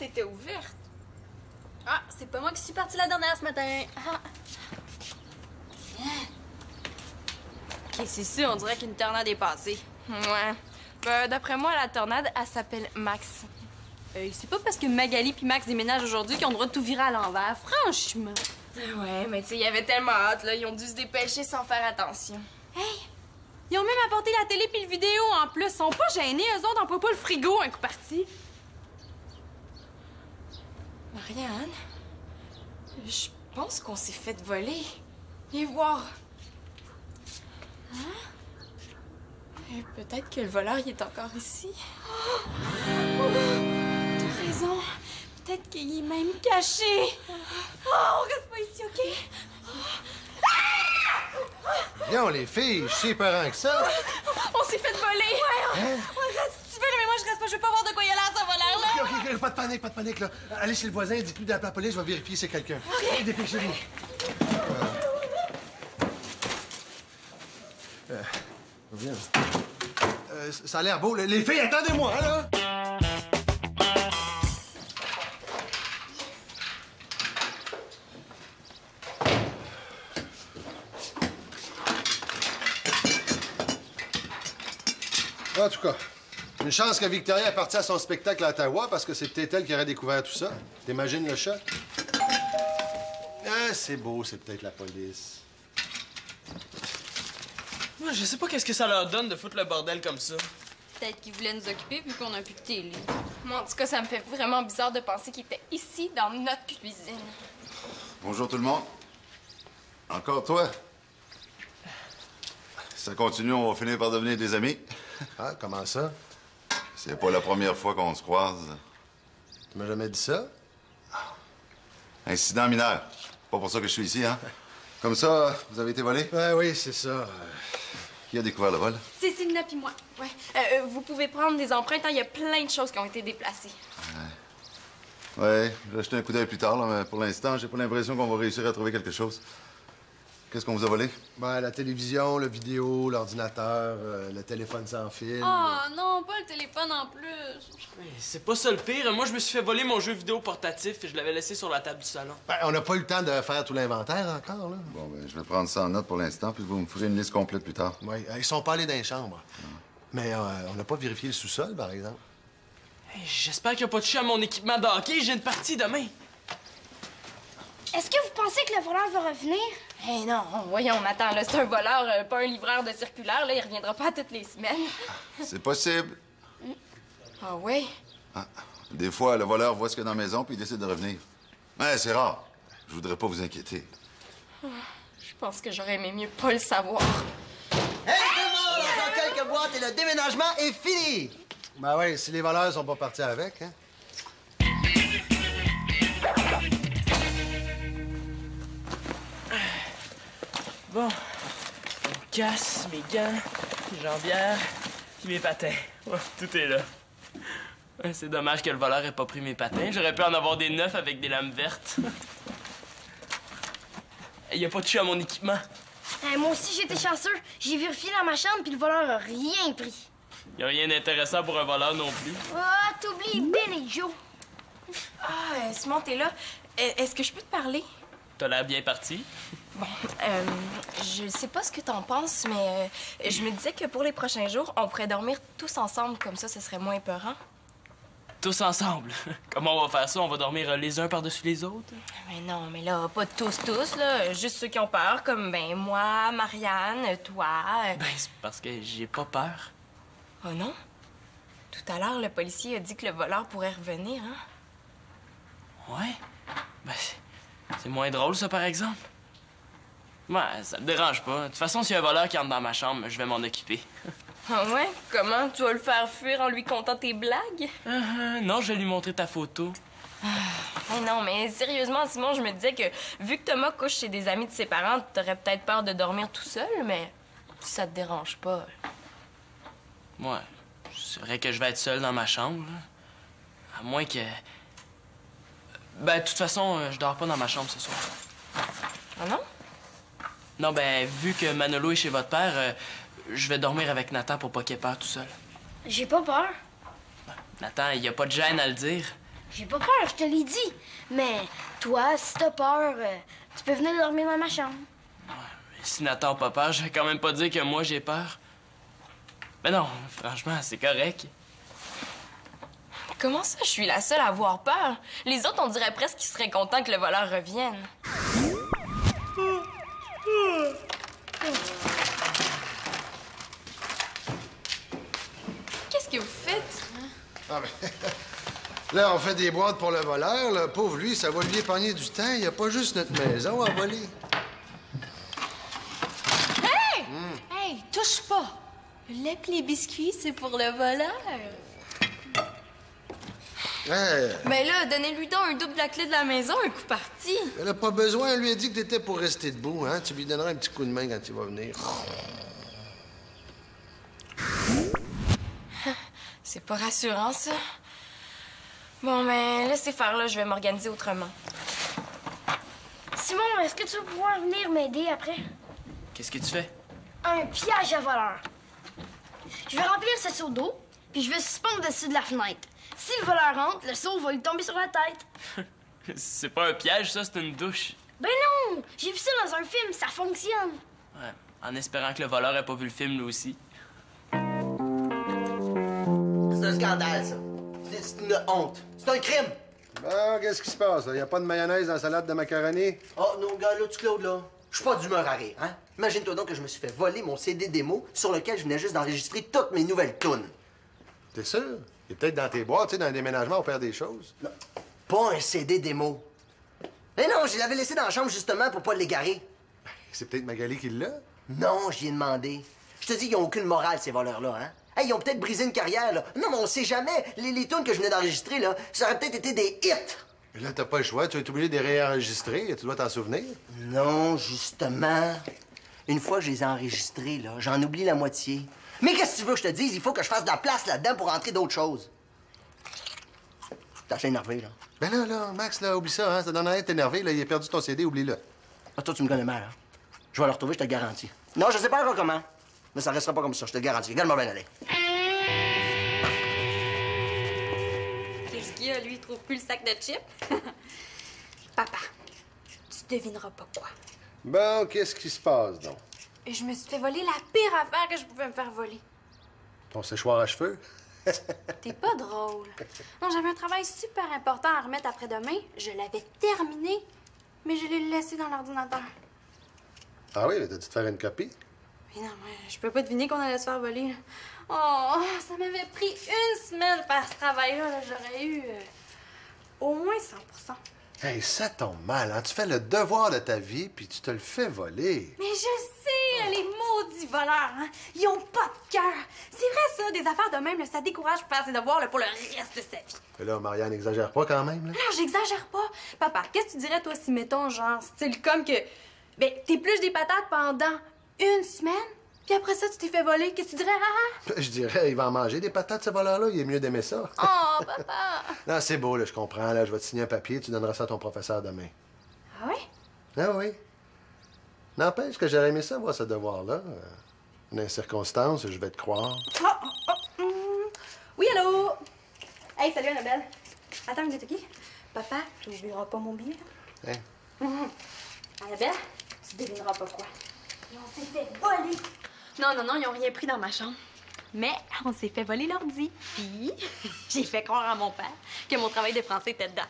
était ouverte. Ah, c'est pas moi qui suis partie la dernière ce matin. Ah. Ok, c'est ça, on dirait qu'une tornade est passée. Ouais. D'après moi, la tornade, elle s'appelle Max. C'est pas parce que Magali puis Max déménagent aujourd'hui qu'ils ont le droit de tout virer à l'envers, franchement. Ouais, mais tu sais, il y avait tellement hâte, là. Ils ont dû se dépêcher sans faire attention. Hey! Ils ont même apporté la télé puis le vidéo en plus. Ils sont pas gênés, eux autres, n'emploient pas le frigo un coup parti. Marianne, je pense qu'on s'est fait voler. Viens voir. Hein? Et peut-être que le voleur, il est encore ici. T'as raison. Peut-être qu'il est même caché. Oh, on reste pas ici, OK? Viens, les filles, je suis si peurant que ça. On s'est fait voler. Ouais, Hein? reste si tu veux, mais moi, je reste pas. Je veux pas voir de quoi il a l'air, ce voleur-là. OK, pas de panique, là. Allez chez le voisin, dites-lui d'appeler la police, je vais vérifier si c'est quelqu'un. OK. Dépêchez-vous. Viens. Ça a l'air beau. Les filles, attendez-moi, là! En tout cas, une chance que Victoria est partie à son spectacle à Ottawa parce que c'est peut-être elle qui aurait découvert tout ça. T'imagines le chat? Ah, c'est beau, c'est peut-être la police. Moi, je sais pas qu'est-ce que ça leur donne de foutre le bordel comme ça. Peut-être qu'ils voulaient nous occuper vu qu'on a plus de télé. Moi, en tout cas, ça me fait vraiment bizarre de penser qu'il était ici, dans notre cuisine. Bonjour tout le monde. Encore toi? Si ça continue, on va finir par devenir des amis. Ah, comment ça? C'est pas la première fois qu'on se croise. Tu m'as jamais dit ça? Incident mineur. Pas pour ça que je suis ici, hein? Comme ça, vous avez été volé? Ben oui, c'est ça. Qui a découvert le vol? C'est Célina puis moi. Ouais. Vous pouvez prendre des empreintes, hein? Il y a plein de choses qui ont été déplacées. Ouais, je vais jeter un coup d'œil plus tard, là, mais pour l'instant, j'ai pas l'impression qu'on va réussir à trouver quelque chose. Qu'est-ce qu'on vous a volé? Ben, la télévision, le vidéo, l'ordinateur, le téléphone sans fil. Oh non, pas le téléphone en plus. Mais c'est pas ça le pire. Moi, je me suis fait voler mon jeu vidéo portatif et je l'avais laissé sur la table du salon. Ben, on n'a pas eu le temps de faire tout l'inventaire encore, là. Bon, ben, je vais prendre ça en note pour l'instant, puis vous me ferez une liste complète plus tard. Oui, ils sont pas allés dans les chambres. Mais on n'a pas vérifié le sous-sol, par exemple. Hey, j'espère qu'il a pas touché à mon équipement de hockey. J'ai une partie demain. Est-ce que vous pensez que le voleur va revenir? Eh non, voyons, attends, là, c'est un voleur, pas un livreur de circulaire, là, il reviendra pas toutes les semaines. C'est possible. Ah ouais? Ah, des fois, le voleur voit ce qu'il y a dans la maison, puis il décide de revenir. Mais c'est rare. Je voudrais pas vous inquiéter. Je pense que j'aurais aimé mieux pas le savoir. Hey, tout le monde! Encore quelques boîtes et le déménagement est fini! Ben oui, si les voleurs sont pas partis avec, hein. Bon, on casse mes gants, mes jambières, puis mes patins. Ouais, tout est là. Ouais, c'est dommage que le voleur ait pas pris mes patins. J'aurais pu en avoir des neufs avec des lames vertes. Il a pas touché à mon équipement. Moi aussi, j'étais chanceux. J'ai vérifié dans ma chambre, puis le voleur a rien pris. Y a rien d'intéressant pour un voleur non plus. Ah, t'oublies Bill et Joe. Ah, Simon, t'es là. Est-ce que je peux te parler? T'as l'air bien parti. Bon, je sais pas ce que t'en penses, mais je me disais que pour les prochains jours, on pourrait dormir tous ensemble, comme ça, ce serait moins épeurant. Tous ensemble. Comment on va faire ça? On va dormir les uns par-dessus les autres? Mais non, mais là, pas tous, là. Juste ceux qui ont peur, comme, ben, moi, Marianne, toi. Ben, c'est parce que j'ai pas peur. Oh non? Tout à l'heure, le policier a dit que le voleur pourrait revenir, hein? Ouais? Ben, c'est moins drôle, ça, par exemple. Ouais, ça me dérange pas. De toute façon, s'il y a un voleur qui entre dans ma chambre, je vais m'en occuper. Ah ouais? Comment? Tu vas le faire fuir en lui contant tes blagues? Non, je vais lui montrer ta photo. Ah non, mais sérieusement, Simon, je me disais que vu que Thomas couche chez des amis de ses parents, t'aurais peut-être peur de dormir tout seul, mais si ça te dérange pas... Ouais, c'est vrai que je vais être seul dans ma chambre, là. À moins que... Ben, de toute façon, je dors pas dans ma chambre ce soir. Ah non? Non, ben, vu que Manolo est chez votre père, je vais dormir avec Nathan pour pas qu'il ait peur tout seul. J'ai pas peur. Nathan, il y a pas de gêne à le dire. J'ai pas peur, je te l'ai dit. Mais toi, si t'as peur, tu peux venir dormir dans ma chambre. Si Nathan a pas peur, je vais quand même pas dire que moi j'ai peur. Mais non, franchement, c'est correct. Comment ça, je suis la seule à avoir peur? Les autres, on dirait presque qu'ils seraient contents que le voleur revienne. Qu'est-ce que vous faites? Ah, ben, là, on fait des boîtes pour le voleur. Là. Pauvre lui, ça va lui épargner du temps. Il n'y a pas juste notre maison à voler. Hey! Hey, touche pas! Le lait pis les biscuits, c'est pour le voleur. Hey, Mais là, donnez-lui donc un double de la clé de la maison, un coup parti. elle a pas besoin. Elle lui a dit que t'étais pour rester debout. Hein? Tu lui donneras un petit coup de main quand il va venir. C'est pas rassurant, ça. Bon, mais laissez faire, là, je vais m'organiser autrement. Simon, est-ce que tu vas pouvoir venir m'aider après? Qu'est-ce que tu fais? Un piège à voleur. Je vais remplir ce seau d'eau, puis je vais suspendre dessus de la fenêtre. Si le voleur rentre, le seau va lui tomber sur la tête. C'est pas un piège, ça, c'est une douche. Ben non! J'ai vu ça dans un film, ça fonctionne. Ouais, en espérant que le voleur ait pas vu le film, lui aussi. C'est un scandale, ça. C'est une honte. C'est un crime. Bon, qu'est-ce qui se passe? Il n'y a pas de mayonnaise dans la salade de macaroni? Oh, non, gars, là, tu Claude, là. Je suis pas d'humeur à rire, hein? Imagine-toi donc que je me suis fait voler mon CD démo sur lequel je venais juste d'enregistrer toutes mes nouvelles tunes. T'es sûr? Il est peut-être dans tes boîtes, tu sais, dans le déménagement, on perd des choses. Non, pas un CD démo. Mais non, je l'avais laissé dans la chambre justement pour pas l'égarer. C'est peut-être Magali qui l'a? Non, j'y ai demandé. Je te dis, ils ont aucune morale, ces voleurs-là, hein? Hey, ils ont peut-être brisé une carrière, là. Non, mais on sait jamais. Les tunes que je venais d'enregistrer, là, ça aurait peut-être été des hits. Mais là, t'as pas le choix. Tu vas être obligé de les réenregistrer. Tu dois t'en souvenir. Non, justement. Une fois que je les ai enregistrés, là, j'en oublie la moitié. Mais qu'est-ce que tu veux que je te dise? Il faut que je fasse de la place là-dedans pour rentrer d'autres choses. T'es assez énervé, là. Ben là, Max, là, oublie ça, hein. Ça donne rien de t'énerver, là. Il a perdu ton CD, oublie-le. Ah, toi, tu me connais mal, hein? Je vais le retrouver, je te le garantis. Non, je sais pas encore comment. Mais ça restera pas comme ça, je te le garantis. Regarde-moi bien aller. Qu'est-ce qu'il y a, lui, il trouve plus le sac de chips? Papa, tu devineras pas quoi. Bon, qu'est-ce qui se passe, donc? Et je me suis fait voler la pire affaire que je pouvais me faire voler. Ton séchoir à cheveux? T'es pas drôle. Non, j'avais un travail super important à remettre après-demain. Je l'avais terminé, mais je l'ai laissé dans l'ordinateur. Ah oui, mais t'as dû te faire une copie? Mais non, mais je peux pas deviner qu'on allait se faire voler. Là. Oh, ça m'avait pris une semaine faire ce travail-là. Là. J'aurais eu au moins 100%. Hey, ça tombe mal, hein? Tu fais le devoir de ta vie, puis tu te le fais voler. Mais je sais, les maudits voleurs, hein? Ils ont pas de cœur. C'est vrai, ça, des affaires de même, là, ça décourage pour faire ses devoirs là, pour le reste de sa vie. Mais là, Marianne n'exagère pas quand même, là. Non, j'exagère pas. Papa, qu'est-ce que tu dirais, toi, si, mettons, genre, style comme que... Ben, t'épluches des patates pendant une semaine, puis après ça, tu t'es fait voler. Qu'est-ce que tu dirais, hein? Je dirais, il va en manger des patates, ce voleur-là. Il est mieux d'aimer ça. Oh, papa! Non, c'est beau, là, je comprends. Là, je vais te signer un papier, tu donneras ça à ton professeur demain. Ah oui? Ah oui. N'empêche que j'aurais aimé ça, voir ce devoir-là. Dans les circonstances, je vais te croire. Oui, allô? Hey, salut, Annabelle. Attends une minute, OK? Papa, tu n'oublieras pas mon billet, là? Hein? Annabelle, tu devineras pas quoi. On s'est fait voler. Non, ils ont rien pris dans ma chambre. Mais on s'est fait voler l'ordi. Puis, j'ai fait croire à mon père que mon travail de français était dedans.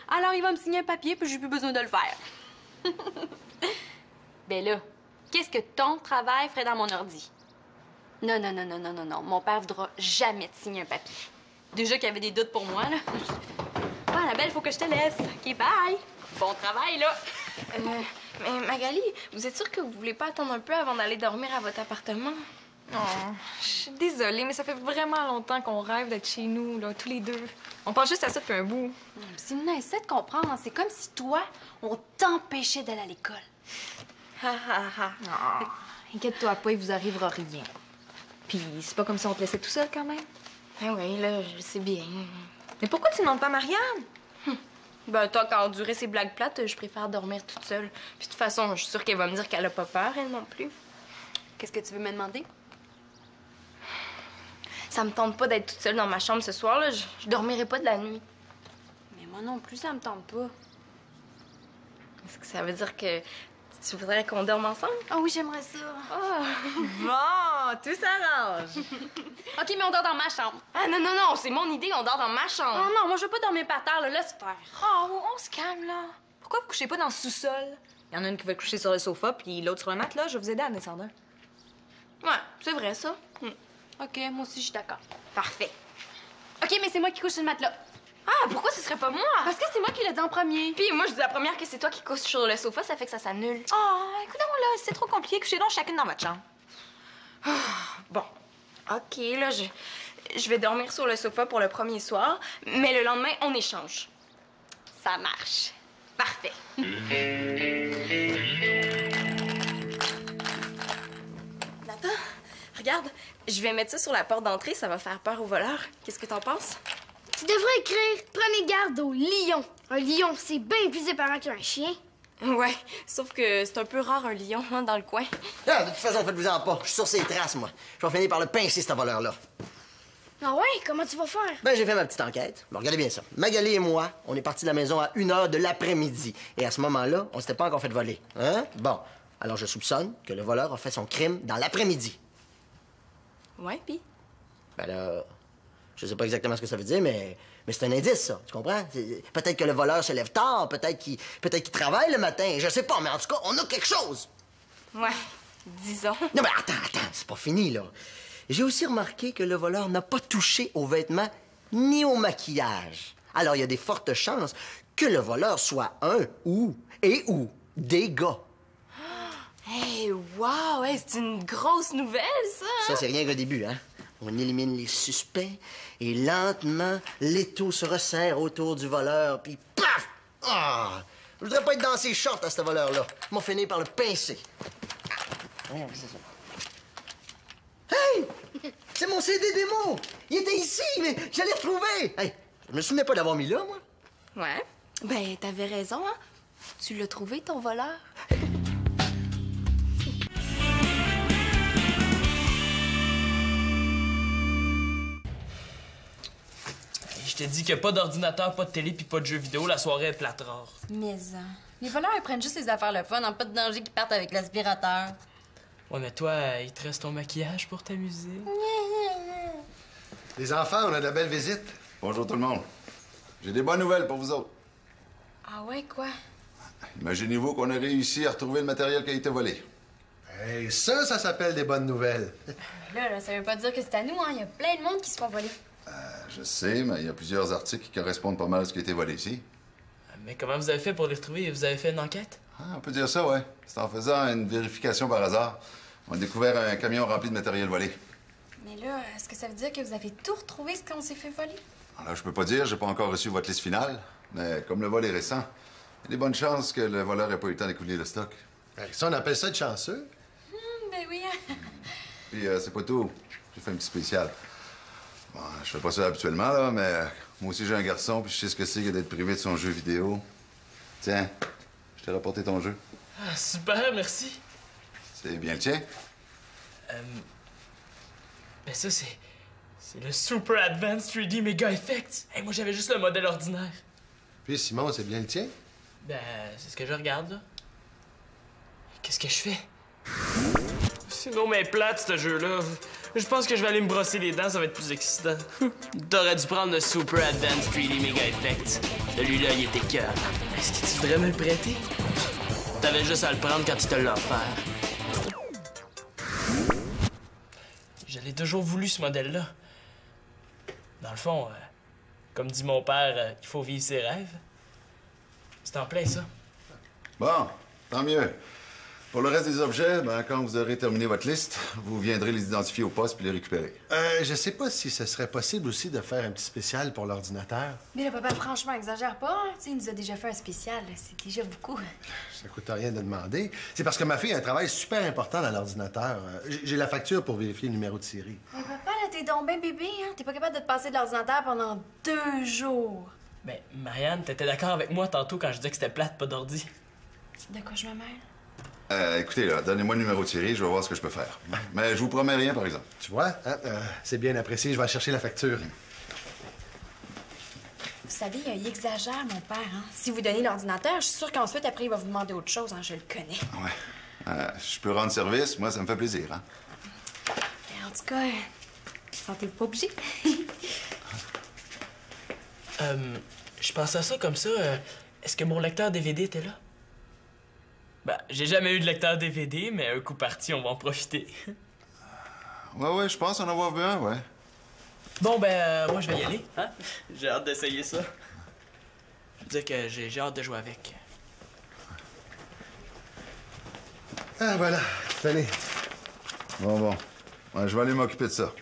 Alors, il va me signer un papier, puis j'ai plus besoin de le faire. Ben là, qu'est-ce que ton travail ferait dans mon ordi? Non. Mon père voudra jamais te signer un papier. Déjà qu'il y avait des doutes pour moi, là. Bon, Annabelle, faut que je te laisse. OK, bye. Bon travail, là. Mais Magali, vous êtes sûre que vous voulez pas attendre un peu avant d'aller dormir à votre appartement? Oh, je suis désolée, mais ça fait vraiment longtemps qu'on rêve d'être chez nous, là, tous les deux. On pense juste à ça depuis un bout. Simona, essaie de comprendre. C'est comme si toi, on t'empêchait d'aller à l'école. Inquiète-toi pas, il vous arrivera rien. Puis c'est pas comme si on te laissait tout seul quand même. Ah oui, là, je sais bien. Mais pourquoi tu demandes pas Marianne? Ben, tant qu'à endurer ces blagues plates, je préfère dormir toute seule. Puis de toute façon, je suis sûre qu'elle va me dire qu'elle a pas peur, elle non plus. Qu'est-ce que tu veux me demander? Ça me tente pas d'être toute seule dans ma chambre ce soir, là. Je dormirai pas de la nuit. Mais moi non plus, ça me tente pas. Est-ce que ça veut dire que tu voudrais qu'on dorme ensemble? Ah oui, j'aimerais ça. Bon, tout s'arrange. OK, mais on dort dans ma chambre. Ah non, non, non, c'est mon idée, on dort dans ma chambre. Oh non, moi je veux pas dormir par terre, là, laisse faire. Oh, on se calme, là. Pourquoi vous couchez pas dans le sous-sol? Il y en a une qui va coucher sur le sofa, puis l'autre sur le matelas. Je vais vous aider à descendre. Ouais, c'est vrai, ça. OK, moi aussi, je suis d'accord. Parfait. OK, mais c'est moi qui couche sur le matelas. Ah, pourquoi ce serait pas moi? Parce que c'est moi qui l'ai dit en premier. Puis moi, je dis la première que c'est toi qui couches sur le sofa, ça fait que ça s'annule. Oh, écoute là, c'est trop compliqué. Couchez donc chacune dans votre chambre. Bon. OK, là, je vais dormir sur le sofa pour le premier soir, mais le lendemain, on échange. Ça marche. Parfait. Nathan, regarde, je vais mettre ça sur la porte d'entrée, ça va faire peur aux voleurs. Qu'est-ce que t'en penses? Tu devrais écrire « Prenez garde au lion ». Un lion, c'est bien plus épeurant qu'un chien. Ouais, sauf que c'est un peu rare un lion hein, dans le coin. Ah, de toute façon, faites-vous-en pas. Je suis sur ses traces, moi. Je vais finir par le pincer, ce voleur-là. Ah ouais? Comment tu vas faire? Ben, j'ai fait ma petite enquête. Bon, regardez bien ça. Magali et moi, on est partis de la maison à 1h de l'après-midi. Et à ce moment-là, on s'était pas encore fait voler. Hein? Bon. Alors, je soupçonne que le voleur a fait son crime dans l'après-midi. Ouais, pis? Ben là, je sais pas exactement ce que ça veut dire, mais c'est un indice, ça. Tu comprends? Peut-être que le voleur se lève tard, peut-être qu'il travaille le matin. Je sais pas, mais en tout cas, on a quelque chose. Ouais, disons. Non, mais attends, c'est pas fini, là. J'ai aussi remarqué que le voleur n'a pas touché aux vêtements ni au maquillage. Alors, il y a des fortes chances que le voleur soit un ou des gars. Hey, wow! Hey, c'est une grosse nouvelle, ça! Ça, c'est rien qu'au début, hein? On élimine les suspects et lentement, l'étau se resserre autour du voleur, puis paf! Ah! Je voudrais pas être dans ses shorts à ce voleur-là. Ils m'ont fini par le pincer. Regarde, c'est ça. Hey! C'est mon CD démo! Il était ici, mais j'allais le retrouver! Hey, je me souvenais pas d'avoir mis là, moi. Ouais. Ben, t'avais raison, hein? Tu l'as trouvé, ton voleur? Je t'ai dit que pas d'ordinateur, pas de télé puis pas de jeux vidéo, la soirée est plate rare. Mais les voleurs, ils prennent juste les affaires le fun, hein, pas de danger qu'ils partent avec l'aspirateur. Ouais, mais toi, il te reste ton maquillage pour t'amuser. Les enfants, on a de la belle visite. Bonjour tout le monde. J'ai des bonnes nouvelles pour vous autres. Ah ouais, quoi? Imaginez-vous qu'on a réussi à retrouver le matériel qui a été volé. Hey, ça s'appelle des bonnes nouvelles. Là, ça veut pas dire que c'est à nous, hein. Il y a plein de monde qui se font voler. Je sais, mais il y a plusieurs articles qui correspondent pas mal à ce qui a été volé ici. Mais comment vous avez fait pour les retrouver? Vous avez fait une enquête? Ah, on peut dire ça, ouais. C'est en faisant une vérification par hasard. On a découvert un camion rempli de matériel volé. Mais là, est-ce que ça veut dire que vous avez tout retrouvé ce qu'on s'est fait voler? Alors, je peux pas dire, j'ai pas encore reçu votre liste finale, mais comme le vol est récent, il y a des bonnes chances que le voleur n'ait pas eu le temps d'écouler le stock. Hey, ça, on appelle ça de chanceux. Ben oui. Puis, c'est pas tout. J'ai fait un petit spécial. Bon, je fais pas ça habituellement, là, mais moi aussi, j'ai un garçon, puis je sais ce que c'est que d'être privé de son jeu vidéo. Tiens, je t'ai rapporté ton jeu. Ah, super, merci. C'est bien le tien? Ben ça, c'est le Super Advanced 3D Mega Effects. Hey, moi, j'avais juste le modèle ordinaire. Puis, Simon, c'est bien le tien? Ben, c'est ce que je regarde, là. Qu'est-ce que je fais? Sinon, mais plate, ce jeu-là. Je pense que je vais aller me brosser les dents, ça va être plus excitant. T'aurais dû prendre le Super Advanced 3D Mega Effects. Celui-là, il était cœur. Est-ce que tu voudrais me le prêter? T'avais juste à le prendre quand il te l'a offert. Je l'ai toujours voulu, ce modèle-là. Dans le fond, comme dit mon père, il faut vivre ses rêves. C'est en plein ça. Bon, tant mieux. Pour le reste des objets, ben, quand vous aurez terminé votre liste, vous viendrez les identifier au poste puis les récupérer. Je sais pas si ce serait possible aussi de faire un petit spécial pour l'ordinateur. Mais le papa, franchement, exagère pas. Hein? Tu sais, il nous a déjà fait un spécial. C'est déjà beaucoup. Ça coûte rien de demander. C'est parce que ma fille a un travail super important dans l'ordinateur. J'ai la facture pour vérifier le numéro de série. Mais papa, là, t'es donc ben bébé, hein? T'es pas capable de te passer de l'ordinateur pendant 2 jours. Ben, Marianne, t'étais d'accord avec moi tantôt quand je disais que c'était plate, pas d'ordi. De quoi je me mêle? Écoutez, là, donnez-moi le numéro de Thierry, je vais voir ce que je peux faire. Mais je vous promets rien, par exemple. Tu vois, hein, c'est bien apprécié. Je vais aller chercher la facture. Vous savez, il exagère, mon père. Hein? Si vous donnez l'ordinateur, je suis sûre qu'ensuite, après, il va vous demander autre chose. Hein? Je le connais. Ouais. Je peux rendre service, moi, ça me fait plaisir, hein. Mais en tout cas, sentez-vous pas obligé. Je pensais à ça comme ça. Est-ce que mon lecteur DVD était là? Ben, j'ai jamais eu de lecteur DVD, mais un coup parti, on va en profiter. Ouais, je pense en avoir vu un, ouais. Bon, ben, moi, je vais y aller. Hein? J'ai hâte d'essayer ça. Je veux dire que j'ai hâte de jouer avec. Ah, voilà. Tenez. Bon. Ouais, je vais aller m'occuper de ça.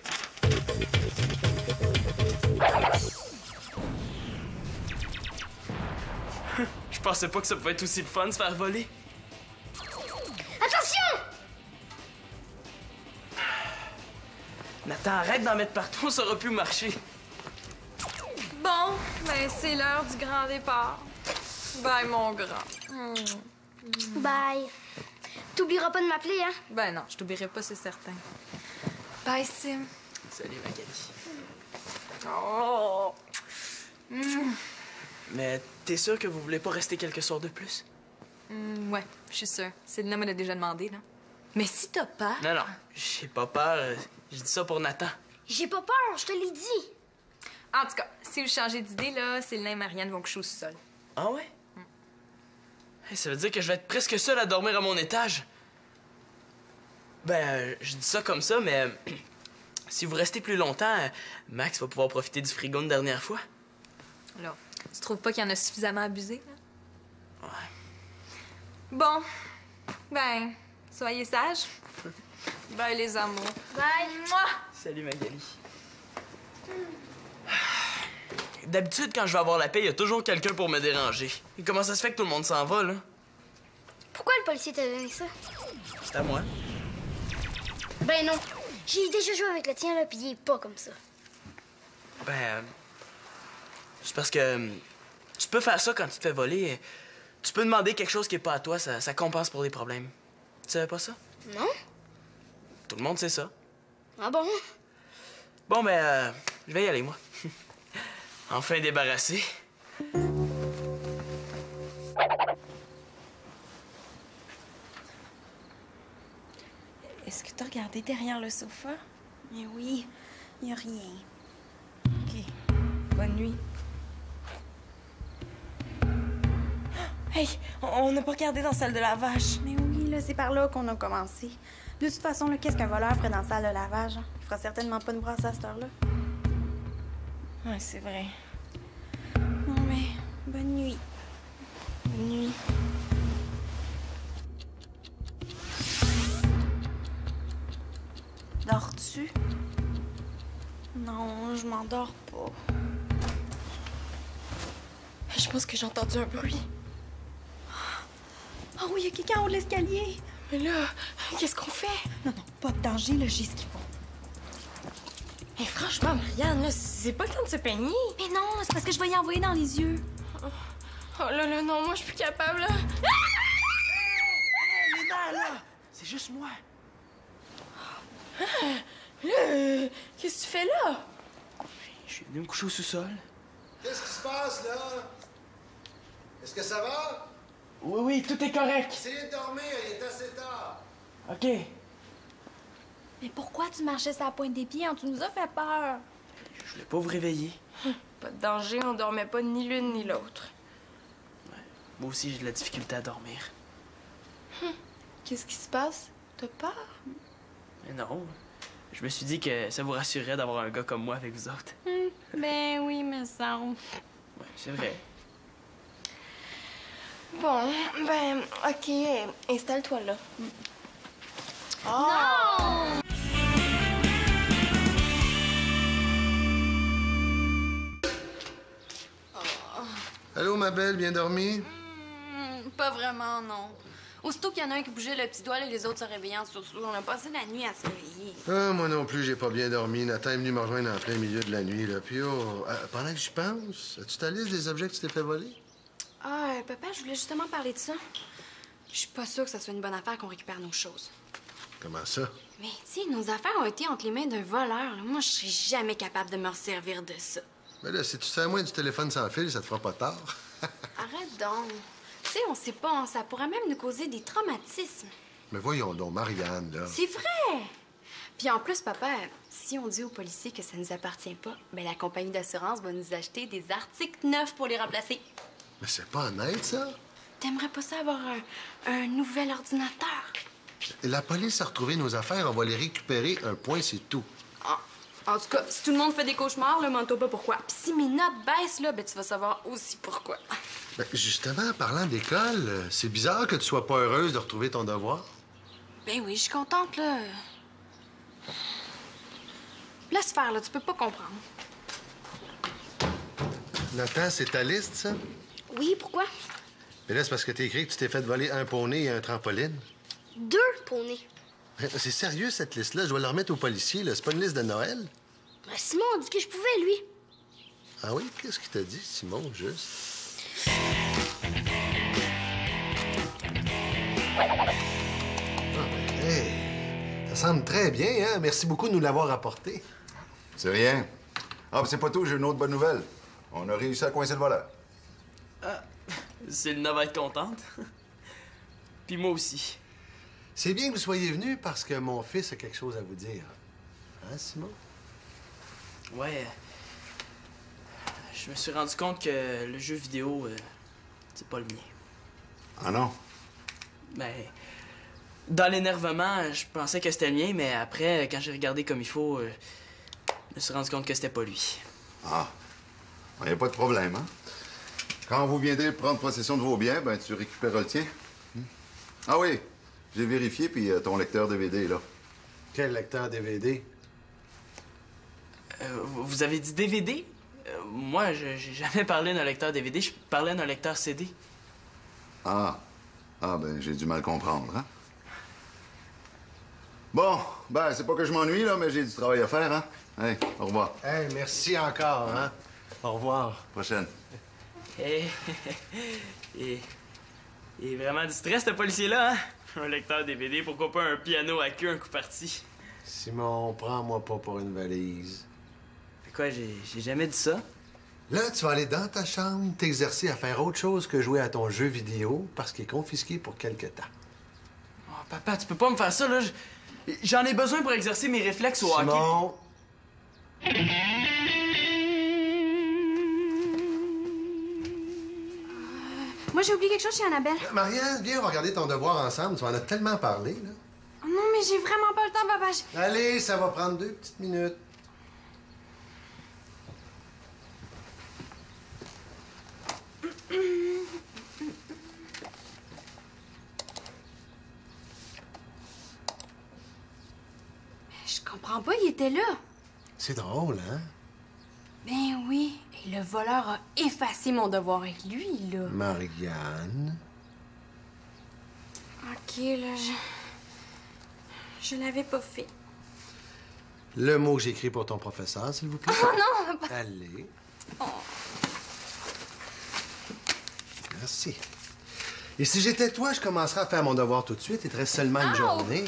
Je pensais pas que ça pouvait être aussi le fun de se faire voler. Attention! Nathan, arrête d'en mettre partout, on saura plus où marcher. Bon, ben c'est l'heure du grand départ. Bye, mon grand. Bye. T'oublieras pas de m'appeler, hein? Ben non, je t'oublierai pas, c'est certain. Bye, Sim. Salut, Magali. Oh! Mais t'es sûr que vous voulez pas rester quelques soirs de plus? Ouais, je suis sûre. Célina me l'a déjà demandé, là. Mais si t'as peur... Non, j'ai pas peur. Je dis ça pour Nathan. J'ai pas peur, je te l'ai dit. En tout cas, si vous changez d'idée, là, Célina et Marianne vont coucher au sol. Ah ouais? Hey, ça veut dire que je vais être presque seul à dormir à mon étage. Ben, je dis ça comme ça, mais... si vous restez plus longtemps, Max va pouvoir profiter du frigo une dernière fois. Là, tu trouves pas qu'il y en a suffisamment abusé, là? Ouais. Bon, ben, soyez sages. Bye, les amours. Bye. Moi. Salut, Magali. D'habitude, quand je vais avoir la paix, il y a toujours quelqu'un pour me déranger. Et comment ça se fait que tout le monde s'en va, là? Pourquoi le policier t'a donné ça? C'est à moi. Ben non. J'ai déjà joué avec le tien, là, pis il est pas comme ça. Ben... c'est parce que... tu peux faire ça quand tu te fais voler. Tu peux demander quelque chose qui est pas à toi, ça compense pour des problèmes. Tu savais pas ça? Non? Tout le monde sait ça. Ah bon? Bon, ben, je vais y aller, moi. Enfin débarrassé. Est-ce que t'as regardé derrière le sofa? Mais oui, y a rien. OK. Bonne nuit. Hey, on n'a pas regardé dans la salle de lavage. Mais oui, là, c'est par là qu'on a commencé. De toute façon, là, qu'est-ce qu'un voleur ferait dans la salle de lavage? Hein? Il fera certainement pas une brasse à cette heure-là. Ouais, c'est vrai. Non, mais bonne nuit. Bonne nuit. Dors-tu? Non, je m'endors pas. Je pense que j'ai entendu un bruit. Oh oui, il y a quelqu'un en haut de l'escalier. Mais là, qu'est-ce qu'on fait? Non, pas de danger, là, j'ai ce qu'il faut. Hey, franchement, Marianne, là, c'est pas le temps de se peigner. Mais non, c'est parce que je vais y envoyer dans les yeux. Oh là, non, moi, je suis plus capable, là. Les dents, là! C'est juste moi. Là, qu'est-ce que tu fais là? Je suis venu me coucher au sous-sol. Qu'est-ce qui se passe, là? Est-ce que ça va? Oui, tout est correct. Essayez de dormir, il est assez tard. OK. Mais pourquoi tu marchais sur la pointe des pieds? Tu nous as fait peur. Je voulais pas vous réveiller. Pas de danger, on dormait pas ni l'une ni l'autre. Moi aussi, j'ai de la difficulté à dormir. Qu'est-ce qui se passe? T'as peur? Mais non. Je me suis dit que ça vous rassurerait d'avoir un gars comme moi avec vous autres. Ben oui, me semble. Ouais, c'est vrai. Bon, ben, OK, installe-toi là. Non! Allô, ma belle, bien dormi? Pas vraiment, non. Aussitôt qu'il y en a un qui bougeait le petit doigt, là, les autres se réveillaient en sursaut. On a passé la nuit à se réveiller. Ah, moi non plus, j'ai pas bien dormi. Nathan est venu me rejoindre en plein milieu de la nuit, là. Puis, pendant que j'y pense, as-tu ta liste des objets que tu t'es fait voler? Ah, papa, je voulais justement parler de ça. Je suis pas sûre que ça soit une bonne affaire qu'on récupère nos choses. Comment ça? Mais, tu sais, nos affaires ont été entre les mains d'un voleur. Là. Moi, je serais jamais capable de me resservir de ça. Mais là, si tu te sers moins du téléphone sans fil, ça te fera pas tard. Arrête donc. Tu sais, on sait pas, hein, ça pourrait même nous causer des traumatismes. Mais voyons donc, Marianne, là. C'est vrai! Puis en plus, papa, si on dit aux policiers que ça nous appartient pas, ben la compagnie d'assurance va nous acheter des articles neufs pour les remplacer. Mais c'est pas honnête, ça. T'aimerais pas ça avoir un nouvel ordinateur? La police a retrouvé nos affaires, on va les récupérer, un point, c'est tout. En tout cas, si tout le monde fait des cauchemars, là, demande-toi pas pourquoi. Puis si mes notes baissent, là, ben tu vas savoir aussi pourquoi. Ben, justement, en parlant d'école, c'est bizarre que tu sois pas heureuse de retrouver ton devoir. Ben oui, je suis contente, là. Laisse faire, là, tu peux pas comprendre. Nathan, c'est ta liste, ça? Oui, pourquoi? Mais là, c'est parce que t'as écrit que tu t'es fait voler un poney et un trampoline. 2 poneys. C'est sérieux, cette liste-là? Je dois la remettre aux policiers, là. C'est pas une liste de Noël? Ben, Simon a dit que je pouvais, lui. Ah oui? Qu'est-ce qu'il t'a dit, Simon, juste? Hey, ça semble très bien, hein? Merci beaucoup de nous l'avoir apporté. C'est rien. Ah, ben c'est pas tout, j'ai une autre bonne nouvelle. On a réussi à coincer le voleur. Célina va être contente. Puis moi aussi. C'est bien que vous soyez venus parce que mon fils a quelque chose à vous dire. Hein, Simon? Ouais. Je me suis rendu compte que le jeu vidéo, c'est pas le mien. Ah non? Ben, dans l'énervement, je pensais que c'était le mien, mais après, quand j'ai regardé comme il faut, je me suis rendu compte que c'était pas lui. Ah. Il n'y a pas de problème, hein? Quand vous viendrez prendre possession de vos biens, ben tu récupéreras le tien. Ah oui, j'ai vérifié, puis ton lecteur DVD est là. Quel lecteur DVD? Vous avez dit DVD? Moi, j'ai jamais parlé d'un lecteur DVD, je parlais d'un lecteur CD. Ah. Ah, ben j'ai du mal comprendre, hein? Bon, ben c'est pas que je m'ennuie, là, mais j'ai du travail à faire, hein? Hey, au revoir. Hey, merci encore, hein? Au revoir. Prochaine. Il est vraiment distrait, ce policier-là, hein? Un lecteur DVD, pourquoi pas un piano à queue, un coup parti? Simon, prends-moi pas pour une valise. Quoi, j'ai jamais dit ça? Là, tu vas aller dans ta chambre, t'exercer à faire autre chose que jouer à ton jeu vidéo parce qu'il est confisqué pour quelque temps. Oh, papa, tu peux pas me faire ça, là. J'en ai besoin pour exercer mes réflexes au hockey. Simon! Moi, j'ai oublié quelque chose chez Annabelle. Marianne, viens, on va regarder ton devoir ensemble. Tu en as tellement parlé, là. Oh non, mais j'ai vraiment pas le temps, papa. Allez, ça va prendre 2 petites minutes. Je comprends pas, il était là. C'est drôle, hein? Ben oui. Et le voleur a effacé mon devoir avec lui, là. Marianne. OK, là, je l'avais pas fait. Le mot que j'ai écrit pour ton professeur, s'il vous plaît. Oh non! Allez. Oh. Merci. Et si j'étais toi, je commencerais à faire mon devoir tout de suite. Il te reste seulement une journée.